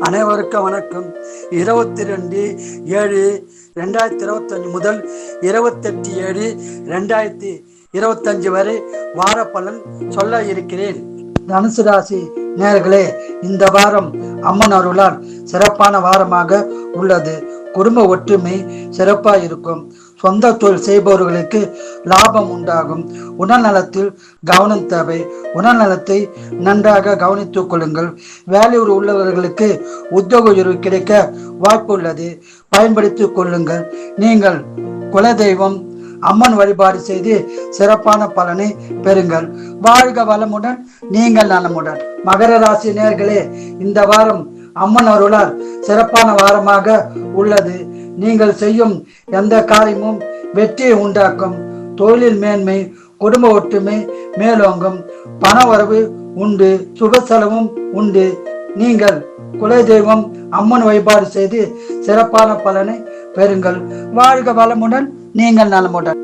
அனைவருக்கும் வணக்கம். 22/7/2025 முதல் 28/7/2025 வரை வார பலன் சொல்ல இருக்கிறேன். தனுசு ராசி நேயர்களே, இந்த வாரம் அம்மன் அருளால் சிறப்பான வாரமாக உள்ளது. குடும்ப ஒற்றுமை சிறப்பாக இருக்கும். சொந்த தொழில் செய்பவர்களுக்கு லாபம் உண்டாகும். உடல்நலத்தில் கவனம் தேவை. உடல்நலத்தை நன்றாக கவனித்துக் கொள்ளுங்கள். வேலையூர் உள்ளவர்களுக்கு உத்தியோக உயர்வு கிடைக்க வாய்ப்பு உள்ளது, பயன்படுத்திக் கொள்ளுங்கள். நீங்கள் குலதெய்வம் அம்மன் வழிபாடு செய்து சிறப்பான பலனை பெறுங்கள். வாழ்க வளமுடன், நீங்கள் நலமுடன். மகர ராசி நேயர்களே, இந்த வாரம் அம்மன் அருளால் சிறப்பான வாரமாக உள்ளது. நீங்கள் செய்யும் எந்த காரியமும் வெற்றியை உண்டாக்கும். தொழிலில் மேன்மை, குடும்ப ஒற்றுமை மேலோங்கும். பண வரவு உண்டு, சுப செலவும் உண்டு. நீங்கள் குலதெய்வம் அம்மன் வழிபாடு செய்து சிறப்பான பலனை பெறுங்கள். வாழ்க வளமுடன், நீங்கள் நலமுடன்.